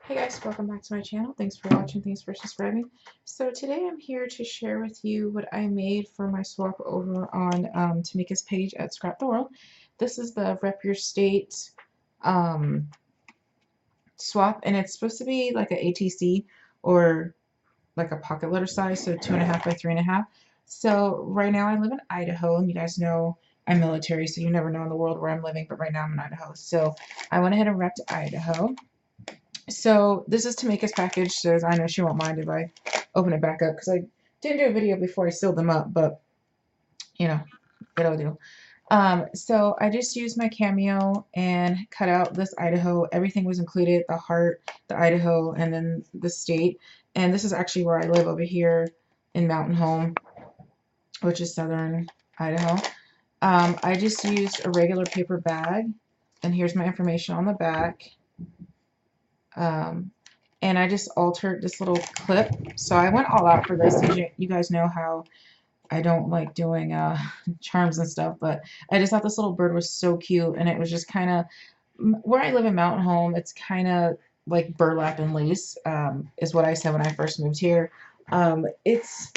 Hey guys, welcome back to my channel. Thanks for watching, thanks for subscribing. So today I'm here to share with you what I made for my swap over on Tamika's page at Scrapdaworld. This is the Rep Your State um, swap, and it's supposed to be like a ATC or like a pocket letter size, so 2.5 by 3.5. So right now I live in Idaho, and you guys know I'm military, so you never know in the world where I'm living, but right now I'm in Idaho. So I went ahead and repped Idaho. So this is Tamika's package, so I know she won't mind if I open it back up because I didn't do a video before I sealed them up, but you know, it'll do. So I just used my Cameo and cut out this Idaho. Everything was included, the heart, the Idaho, and then the state. And this is actually where I live over here in Mountain Home, which is southern Idaho. I just used a regular paper bag, and here's my information on the back. And I just altered this little clip. So I went all out for this. You guys know how I don't like doing charms and stuff, but I just thought this little bird was so cute, and it was just kind of, where I live in Mountain Home, it's kind of like burlap and lace, is what I said when I first moved here. It's,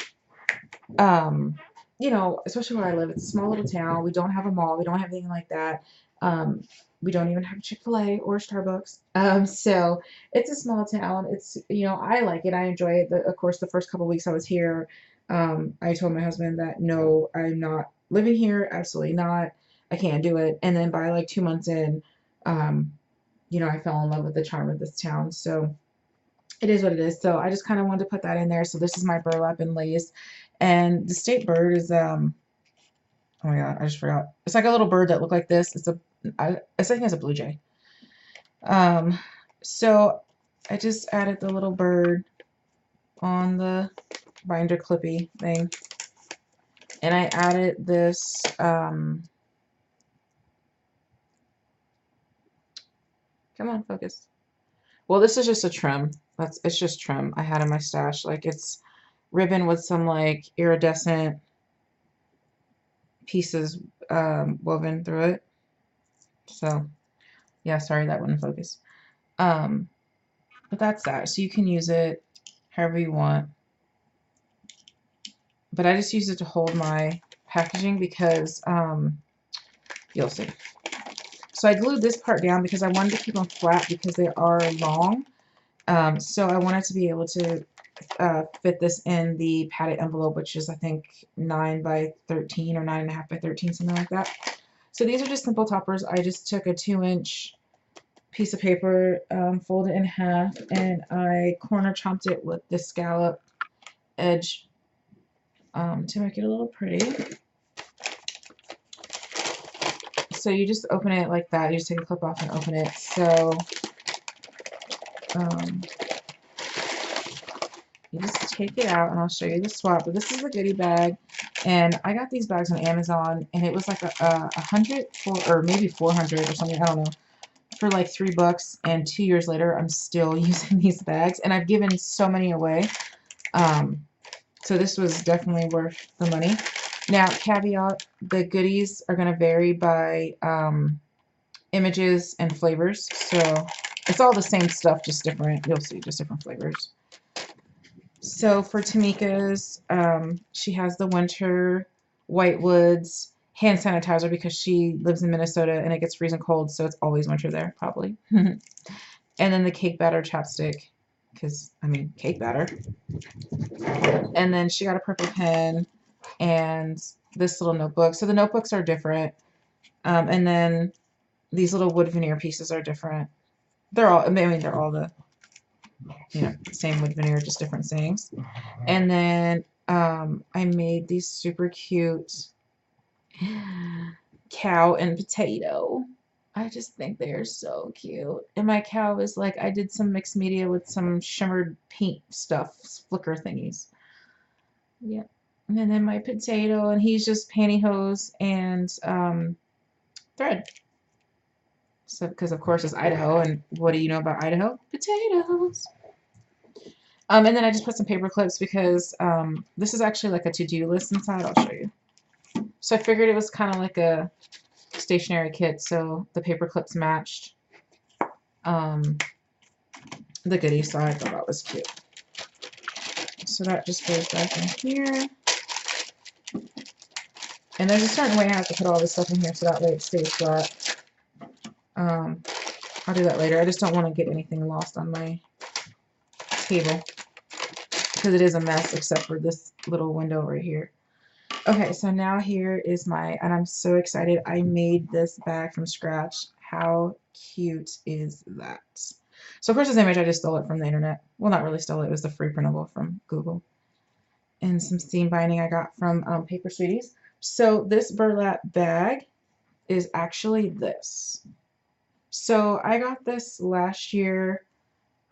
you know, especially where I live, it's a small little town. We don't have a mall. We don't have anything like that. Um, we don't even have Chick-fil-A or Starbucks. So it's a small town. It's, you know, I like it. I enjoy it. Of course, the first couple weeks I was here, I told my husband that no, I'm not living here. Absolutely not. I can't do it. And then by like 2 months in, you know, I fell in love with the charm of this town. So it is what it is. So I just kind of wanted to put that in there. So this is my burlap and lace. And the state bird is, oh my God, I just forgot. It's like a little bird that looked like this. I think it's a blue jay. So I just added the little bird on the binder clippy thing. And I added this, come on, focus. Well, this is just a trim. It's just trim I had in my stash. Like, it's ribbon with some like iridescent pieces woven through it. So yeah, sorry that wouldn't focus. But that's that. So you can use it however you want. But I just use it to hold my packaging because you'll see. So I glued this part down because I wanted to keep them flat because they are long. So I wanted to be able to fit this in the padded envelope, which is I think 9 by 13 or 9.5 by 13, something like that. So these are just simple toppers. I just took a 2-inch piece of paper, folded it in half, and I corner chopped it with the scallop edge to make it a little pretty. So you just open it like that. You just take a clip off and open it. So you just take it out, and I'll show you the swap. But this is the goodie bag, and I got these bags on Amazon, and it was like a 100 or maybe 400 or something. I don't know, for like $3. And 2 years later, I'm still using these bags, and I've given so many away. So this was definitely worth the money. Now, caveat: the goodies are going to vary by images and flavors. So it's all the same stuff, just different. You'll see, just different flavors. So for Tamika's, she has the winter Whitewoods hand sanitizer because she lives in Minnesota and it gets freezing cold, so it's always winter there, probably. And then the cake batter chapstick, because, I mean, cake batter. And then she got a purple pen and this little notebook. So the notebooks are different. And then these little wood veneer pieces are different. They're all, I mean, they're all the, you know, same wood veneer, just different sayings. And then I made these super cute cow and potato. I just think they are so cute. And my cow is like, I did some mixed media with some shimmered paint stuff, flicker thingies. Yeah. And then my potato, and he's just pantyhose and thread. So, because of course it's Idaho, and what do you know about Idaho? Potatoes. And then I just put some paper clips because this is actually like a to-do list inside. I'll show you. So I figured it was kind of like a stationery kit, so the paper clips matched. the goodies, so I thought that was cute. So that just goes back in here. And there's a certain way I have to put all this stuff in here so that way it stays flat. I'll do that later. I just don't want to get anything lost on my table because it is a mess except for this little window right here. Okay, so now here is my, and I'm so excited. I made this bag from scratch. How cute is that? So of course this image I just stole it from the internet. Well, not really stole it. It was the free printable from Google. And some seam binding I got from Paper Sweeties. So this burlap bag is actually this. So I got this last year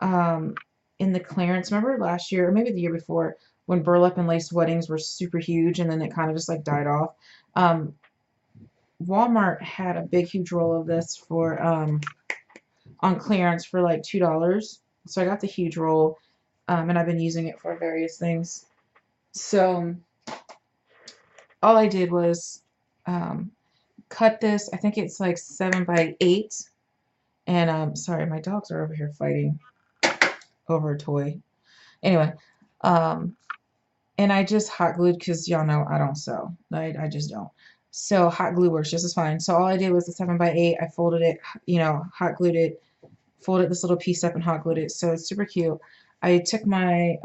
in the clearance. Remember last year, or maybe the year before, when burlap and lace weddings were super huge and then it kind of just like died off. Walmart had a big huge roll of this for on clearance for like $2. So I got the huge roll and I've been using it for various things. So all I did was cut this. I think it's like 7 by 8. And sorry, my dogs are over here fighting over a toy. Anyway, and I just hot glued because y'all know I don't sew. I just don't. So hot glue works just as fine. So all I did was the 7 by 8. I folded it, you know, hot glued it, folded this little piece up and hot glued it. So it's super cute. I took my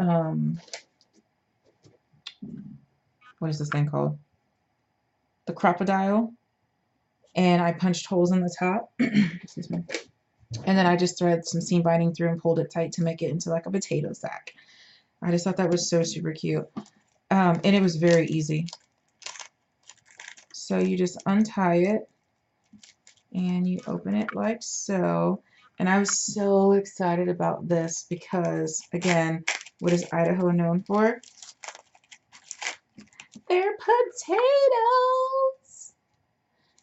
what is this thing called? The Crocodile, and I punched holes in the top. Excuse me. And then I just thread some seam binding through and pulled it tight to make it into like a potato sack. I just thought that was so super cute. And it was very easy. So you just untie it and you open it like so. And I was so excited about this because, again, what is Idaho known for? They're potatoes.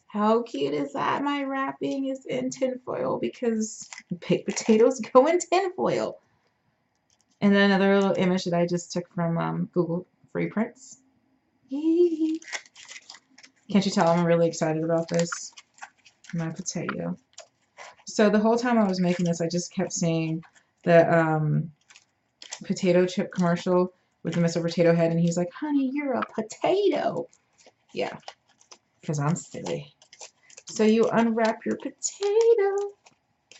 How cute is that? My wrapping is in tinfoil because baked potatoes go in tinfoil. And then another little image that I just took from Google Free Prints. Can't you tell I'm really excited about this? My potato. So the whole time I was making this, I just kept seeing the potato chip commercial with the Mr. Potato Head, and he's like, honey, you're a potato. Yeah, because I'm silly. So you unwrap your potato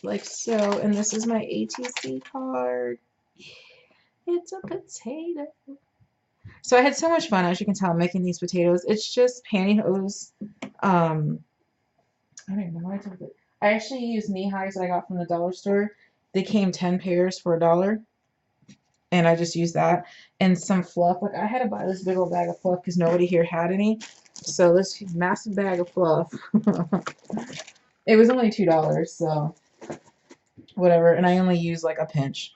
like so, and this is my ATC card. It's a potato. So I had so much fun, as you can tell, making these potatoes. It's just pantyhose. I don't even know why I took it. I actually used knee highs that I got from the dollar store. They came 10 pairs for $1. And I just used that. And some fluff. Like I had to buy this big old bag of fluff because nobody here had any. So this massive bag of fluff. It was only $2, so whatever. And I only used like a pinch.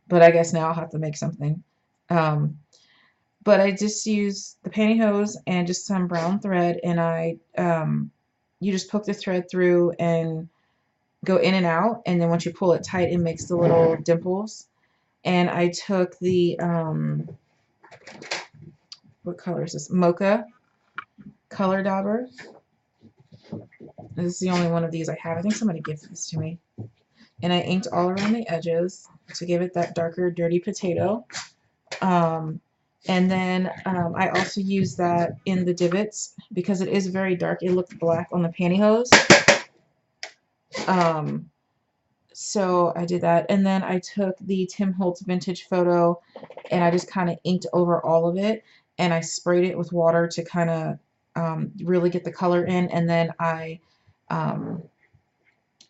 But I guess now I'll have to make something. But I just use the pantyhose and just some brown thread, and I you just poke the thread through and go in and out, and then once you pull it tight, it makes the little dimples. And I took the what color is this? Mocha color dauber. This is the only one of these I have. I think somebody gifted this to me. And I inked all around the edges to give it that darker, dirty potato. And then I also used that in the divots because it is very dark. It looked black on the pantyhose. So I did that. And then I took the Tim Holtz vintage photo and I just kind of inked over all of it. And I sprayed it with water to kind of really get the color in. And then I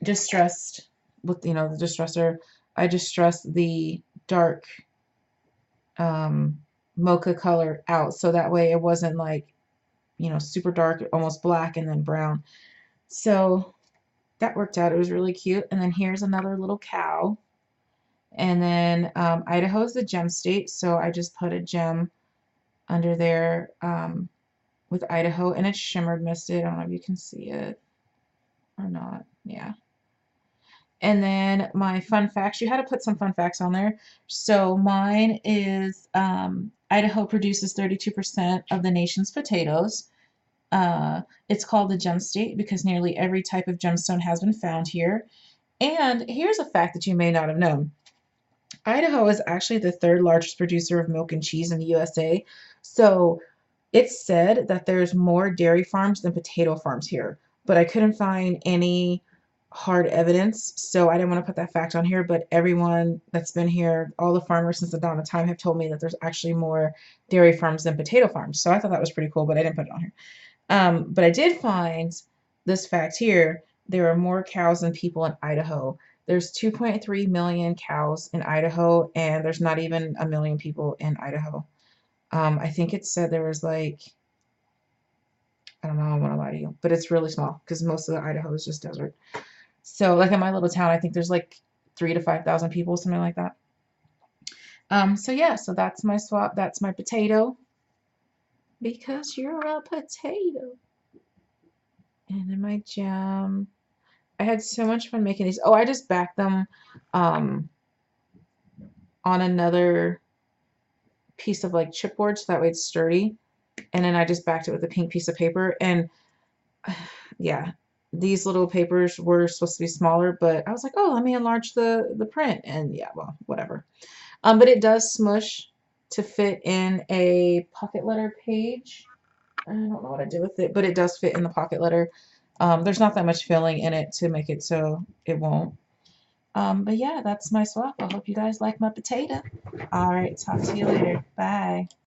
distressed with, you know, the distresser. I distressed the dark mocha color out, so that way it wasn't like, you know, super dark, almost black, and then brown. So that worked out. It was really cute. And then here's another little cow. And then Idaho's the gem state, so I just put a gem under there with Idaho, and it's shimmered misted. I don't know if you can see it or not. Yeah. And then my fun facts, you had to put some fun facts on there. So mine is Idaho produces 32% of the nation's potatoes. It's called the gem state because nearly every type of gemstone has been found here. And here's a fact that you may not have known. Idaho is actually the third largest producer of milk and cheese in the USA. So it's said that there's more dairy farms than potato farms here, but I couldn't find any hard evidence, so I didn't want to put that fact on here. But everyone that's been here, all the farmers since the dawn of time, have told me that there's actually more dairy farms than potato farms. So I thought that was pretty cool, but I didn't put it on here. But I did find this fact here. There are more cows than people in Idaho. There's 2.3 million cows in Idaho, and there's not even a million people in Idaho. I think it said there was like, I don't know, I don't want to lie to you, but it's really small because most of the Idaho is just desert. So, like in my little town, I think there's like 3 to 5,000 people, something like that. So yeah, so that's my swap. That's my potato because you're a potato. And then my jam. I had so much fun making these. Oh, I just backed them um, on another piece of like chipboard so that way it's sturdy. And then I just backed it with a pink piece of paper. And yeah, these little papers were supposed to be smaller, but I was like, oh, let me enlarge the print. And yeah, well, whatever. But it does smush to fit in a pocket letter page. I don't know what I did with it, but it does fit in the pocket letter. There's not that much filling in it to make it so it won't. But yeah, that's my swap. I hope you guys like my potato. All right, talk to you later. Bye.